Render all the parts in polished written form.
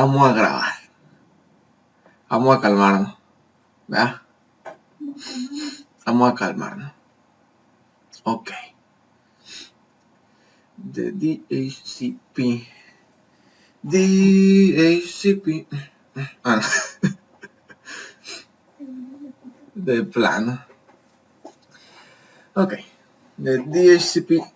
Vamos a grabar. Vamos a calmarnos. ¿Verdad? Vamos a calmarnos. Ok. The DHCP. DHCP. Ah, no. De plano. Okay. The DHCP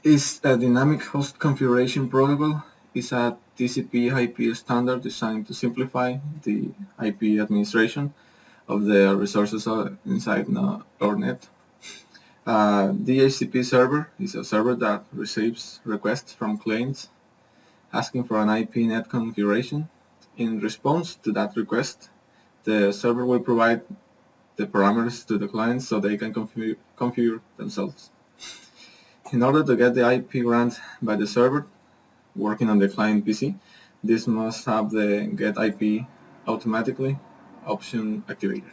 is a dynamic host configuration protocol. It's a TCP/IP standard designed to simplify the IP administration of the resources inside our net. DHCP server is a server that receives requests from clients asking for an IP net configuration. In response to that request, the server will provide the parameters to the clients so they can configure themselves. In order to get the IP grant by the server working on the client PC, this must have the get IP automatically option activated.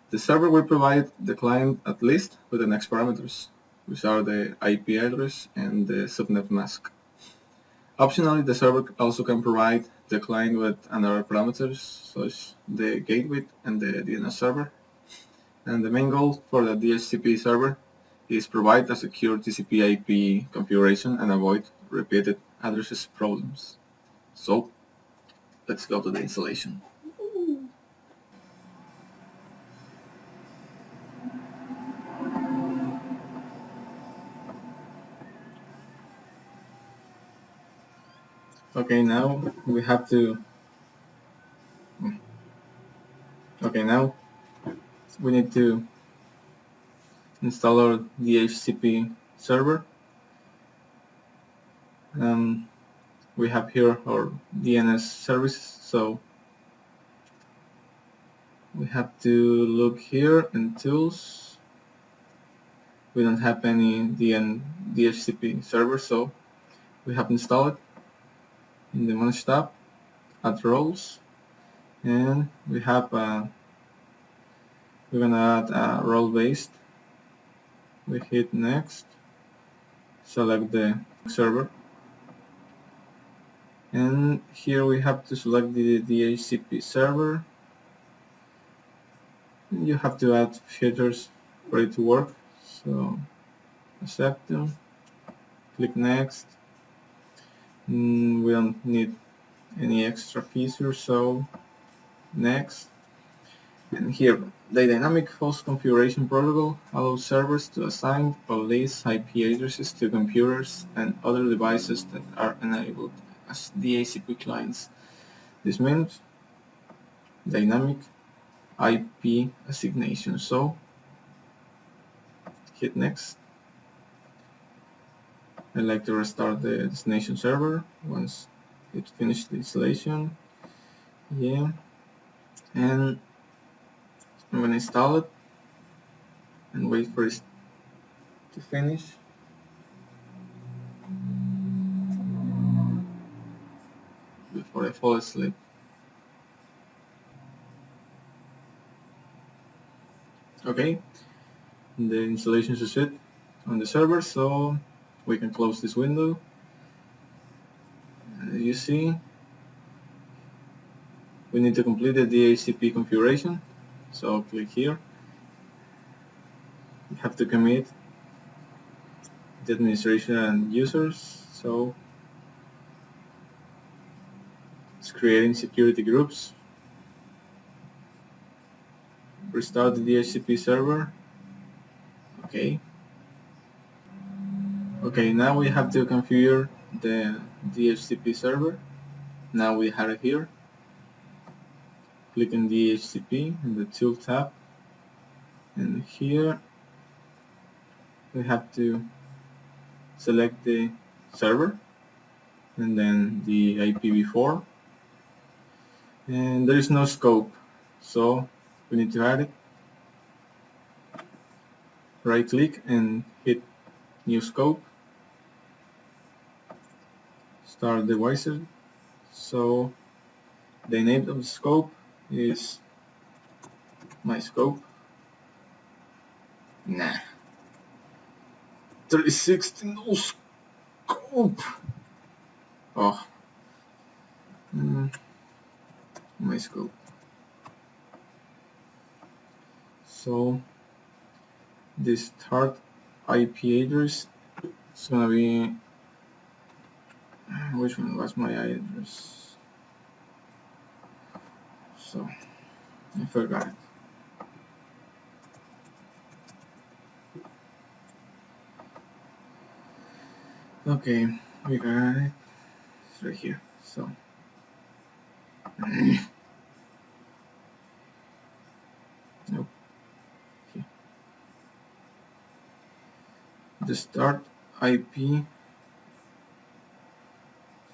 The server will provide the client at least with the next parameters, which are the IP address and the subnet mask. Optionally, the server also can provide the client with another parameters, such the gateway and the DNS server. And the main goal for the DHCP server is provide a secure TCP/IP configuration and avoid repeated addresses problems. So, let's go to the installation. Okay, now we have to. Okay, now we need to install our DHCP server. We have here our DNS services, so we have to look here in tools. We don't have any DHCP server, so we have installed it in the manage tab at roles, and we have we're gonna add a role based. We hit next, select the server, and here we have to select the DHCP server. You have to add filters for it to work, so accept them, click next. We don't need any extra features, so next. And here, the dynamic host configuration protocol allows servers to assign or lease IP addresses to computers and other devices that are enabled as DHCP clients. This means dynamic IP assignation. So hit next. I like to restart the destination server once it finished the installation. Yeah, and I'm gonna install it and wait for it to finish. Before I fall asleep. Okay, the installation is set on the server, so we can close this window. As you see, we need to complete the DHCP configuration, so click here. You have to commit the administration and users, so it's creating security groups. Restart the DHCP server. Okay, now we have to configure the DHCP server. Now we have it here. Click on DHCP in the tool tab, and here we have to select the server and then the IPv4, and there is no scope, so we need to add it. Right click and hit new scope, start the wizard. So the name of the scope is my scope. 360 no scope. Oh, my scope. So this start IP address is gonna be, which one was my address? So I forgot it. Okay, we got it. It's right here. So nope. Okay. The start IP is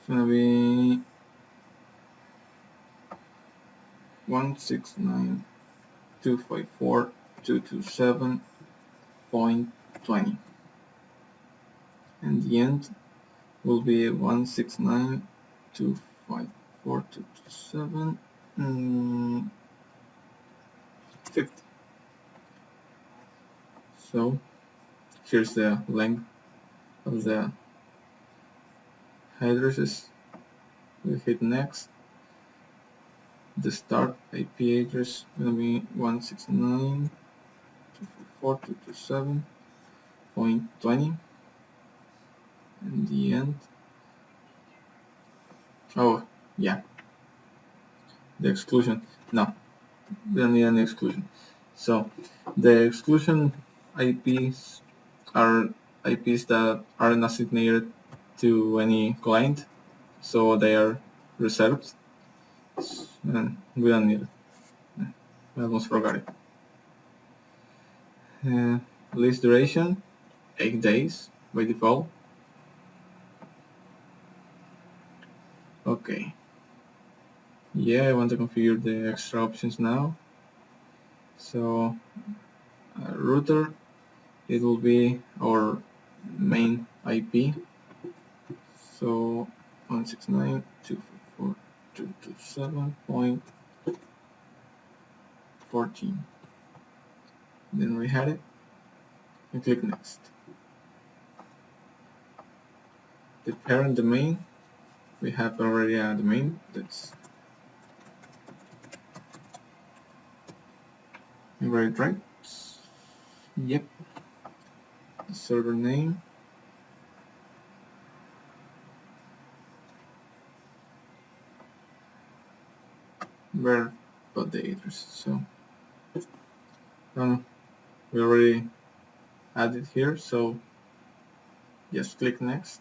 gonna be 169.254.227.20, and the end will be 169.254.227.50. So here's the length of the addresses. We hit next. The start IP address is going to be 169.254.227.20, and the end. Oh yeah, the exclusion. No, we don't need any exclusion. So the exclusion IPs are IPs that aren't assigned to any client, so they are reserved, and we don't need it. I almost forgot it. List duration 8 days by default. Okay. Yeah, I want to configure the extra options now. So router, it will be our main IP. So 169.254.227.14. Then we had it and click next. The parent domain, we have already a domain. That's right. Yep. The server name. Where about the address? So we already added here, so just click next.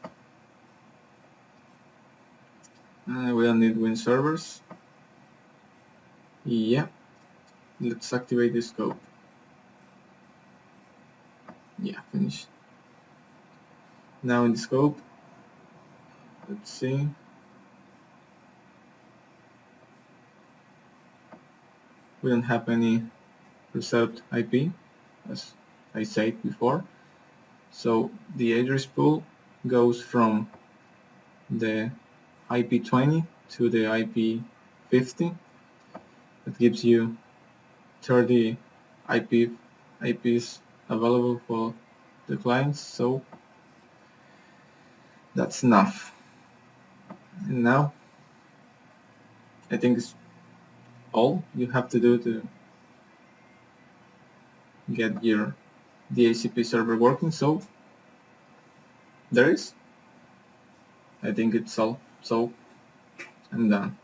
We don't need Win servers. Yeah, let's activate the scope. Yeah, finish. Now in the scope, let's see. We don't have any reserved IP, as I said before. So the address pool goes from the IP20 to the IP50. That gives you 30 IPs available for the clients, so that's enough. And now I think it's all you have to do to get your DHCP server working. So there is. I think it's all. So I'm done.